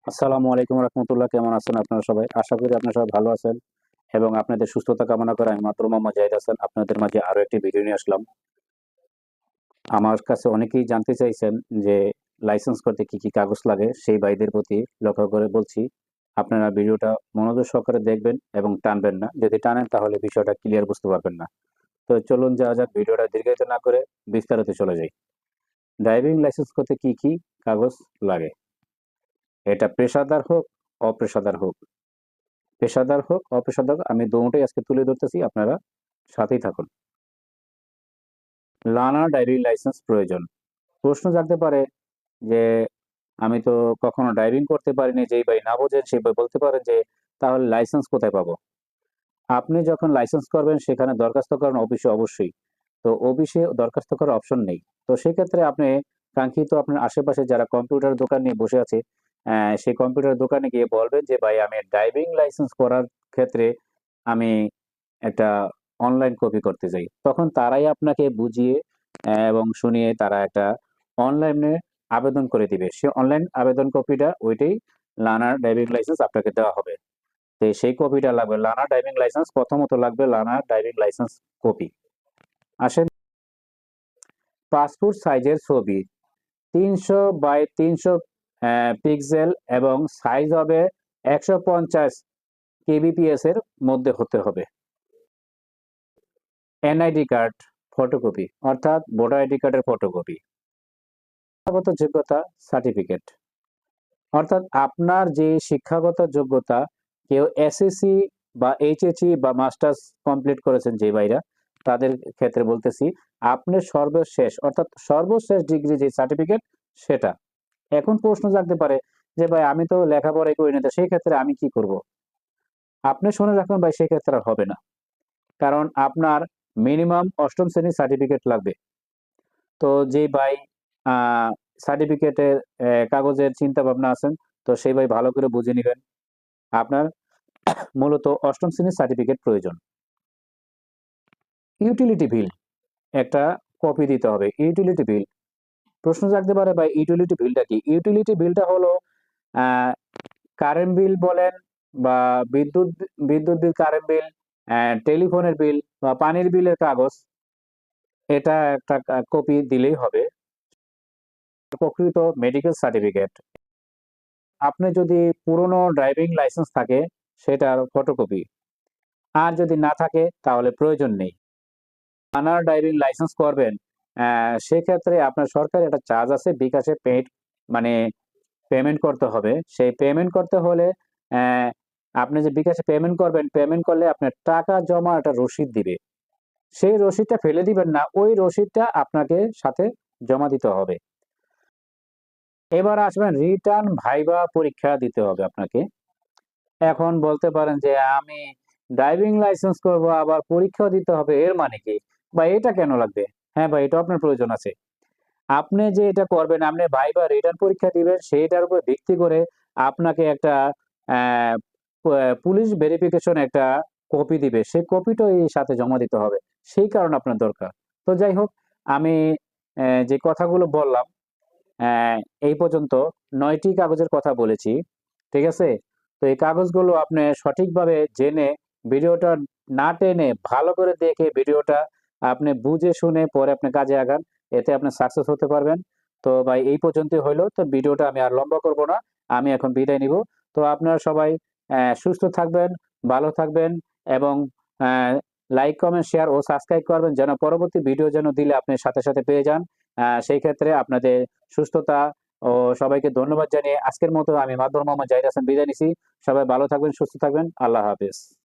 আসসালামু আলাইকুম রহমতুল্লাহ। কেমন আছেন আপনারা সবাই? আশা করি আপনারা সবাই ভালো আছেন এবং আপনাদের সুস্থতা কামনা করে আমি মাত্র মোহাম্মদ জাহিদ হাসান আপনাদের মাঝে আরো একটি ভিডিও নিয়ে আসলাম। আমার কাছে অনেকেই জানতে চাইছেন যে লাইসেন্স করতে কি কি কাগজ লাগে, সেই ভাইদের প্রতি লক্ষ্য করে বলছি, আপনারা ভিডিওটা মনোযোগ সহকারে দেখবেন এবং টানবেন না। যদি টানেন তাহলে বিষয়টা ক্লিয়ার বুঝতে পারবেন না। তো চলুন যাওয়া যাক, ভিডিওটা দীর্ঘায়িত না করে বিস্তারিত চলে যাই। ড্রাইভিং লাইসেন্স করতে কি কি কাগজ লাগে? এটা পেশাদার হোক, অপেশাদার হোক, পেশাদার হোক অপেশাদার হোক, আমি দোনোটাই আজকে তুলে ধরতেছি, আপনারা সাথেই থাকুন। লার্নার ড্রাইভিং লাইসেন্স প্রয়োজন। প্রশ্ন জাগতে পারে যে আমি তো কখনো ড্রাইভিং করতে পারিনি, যেই ভাই না বোঝেন সেই ভাই বলতে পারেন যে তাহলে লাইসেন্স কোথায় পাবো? আপনি যখন লাইসেন্স করবেন সেখানে দরখাস্ত করেন অফিসে অবশ্যই। তো অফিসে দরখাস্ত করার অপশন নেই। তো সেক্ষেত্রে আপনি কাঙ্ক্ষিত আপনার আশেপাশে যারা কম্পিউটার দোকান নিয়ে বসে আছে, সেই কম্পিউটার দোকানে গিয়ে বলবেন যে ভাই আমি ড্রাইভিং লাইসেন্স করার ক্ষেত্রে আমি একটা অনলাইন কপি করতে চাই। তখন তারাই আপনাকে বুঝিয়ে এবং শুনিয়ে তারা একটা অনলাইনে আবেদন করে দিবে। সে অনলাইন আবেদন কপিটা ওইটাই লার্নার ড্রাইভিং লাইসেন্স আপনাকে দেওয়া হবে। তো সেই কপিটা লাগবে। লার্নার ড্রাইভিং লাইসেন্স প্রথমত লাগবে লার্নার ড্রাইভিং লাইসেন্স কপি। আসেন, পাসপোর্ট সাইজের ছবি ৩০০ বাই ৩০০ পিক্সেল এবং সাইজ হবে ১৫০ কেবিপিএস এর মধ্যে হতে হবে। এনআইডি কার্ড ফটোকপি অর্থাৎ ভোটার আইডি কার্ডের ফটোকপি। শিক্ষাগত যোগ্যতা সার্টিফিকেট অর্থাৎ আপনার যে শিক্ষাগত যোগ্যতা, কেউ এসএসসি বা এইচএসসি বা মাস্টার্স কমপ্লিট করেছেন যে ভাইরা, তাদের ক্ষেত্রে বলতেছি, আপনি সর্বশেষ অর্থাৎ সর্বশেষ ডিগ্রি যে সার্টিফিকেট সেটা। এখন প্রশ্ন জাগতে পারে যে ভাই আমি তো লেখাপড়াই করি না, তো সেই ক্ষেত্রে আমি কি করব? আপনি শুনে রাখুন ভাই, সেই ক্ষেত্রে আর হবে না। কারণ আপনার মিনিমাম অষ্টম শ্রেণীর সার্টিফিকেট লাগবে। তো যে ভাই সার্টিফিকেটের কাগজের চিন্তা ভাবনা আছেন, তো সেই ভাই ভালো করে বুঝে নিবেন। আপনার মূলত অষ্টম শ্রেণীর সার্টিফিকেট প্রয়োজন। ইউটিলিটি বিল একটা কপি দিতে হবে। ইউটিলিটি বিল, প্রশ্ন জাগতে পারে ভাই ইউটিলিটি বিলটা কি? ইউটিলিটি বিলটা হলো আহ, কারেন্ট বিল বলেন বা বিদ্যুৎ বিদ্যুৎ বিল, কারেন্ট বিল, টেলিফোনের বিল বা পানির বিলের কাগজ, এটা একটা কপি দিলেই হবে। প্রকৃত মেডিকেল সার্টিফিকেট, আপনি যদি পুরনো ড্রাইভিং লাইসেন্স থাকে সেটার ফটোকপি, আর যদি না থাকে তাহলে প্রয়োজন নেই। আনার ড্রাইভিং লাইসেন্স করবেন, সেক্ষেত্রে আপনার সরকারি একটা চার্জ আছে, বিকাশে পেইড মানে পেমেন্ট করতে হবে। সেই পেমেন্ট করতে হলে আহ, আপনি যে বিকাশে পেমেন্ট করবেন, পেমেন্ট করলে আপনার টাকা জমা একটা রসিদ দিবে। সেই রসিদটা ফেলে দিবেন না, ওই রসিদটা আপনাকে সাথে জমা দিতে হবে। এবার আসবেন রিটার্ন ভাইবা পরীক্ষা দিতে হবে আপনাকে। এখন বলতে পারেন যে আমি ড্রাইভিং লাইসেন্স করব আবার পরীক্ষাও দিতে হবে, এর মানে কি বা এটা কেন লাগবে? হ্যাঁ ভাই, এটা আপনার প্রয়োজন আছে। আপনি যে এটা করবেন, আপনি ভাইবা রিটার্ন পরীক্ষা দিবেন, সেইটার উপর ভিত্তি করে আপনাকে একটা আহ, পুলিশ ভেরিফিকেশন একটা কপি দিবে, সেই কপিটাও এই সাথে জমা দিতে হবে। সেই কারণে আপনার দরকার। তো যাই হোক, আমি যে কথাগুলো বললাম, আহ, এই পর্যন্ত 9টি কাগজের কথা বলেছি, ঠিক আছে? তো এই কাগজগুলো আপনি সঠিকভাবে জেনে, ভিডিওটা না টেনে ভালো করে দেখে ভিডিওটা আপনি বুঝে শুনে পরে আপনি কাজে আগান, এতে আপনি সাকসেস হতে পারবেন। তো ভাই এই পর্যন্তই হইলো, তো ভিডিওটা আমি আর লম্বা করব না, আমি এখন বিদায় নিব। তো আপনারা সবাই সুস্থ থাকবেন, ভালো থাকবেন এবং লাইক কমেন্ট শেয়ার ও সাবস্ক্রাইব করবেন, যেন পরবর্তী ভিডিও যেন দিলে আপনি সাথে সাথে পেয়ে যান। সেই ক্ষেত্রে আপনাদের সুস্থতা ও সবাইকে ধন্যবাদ জানিয়ে আজকের মতো আমি মাদবর মোহাম্মদ জাহিদ হাসান বিদায় নিছি। সবাই ভালো থাকবেন, সুস্থ থাকবেন। আল্লাহ হাফেজ।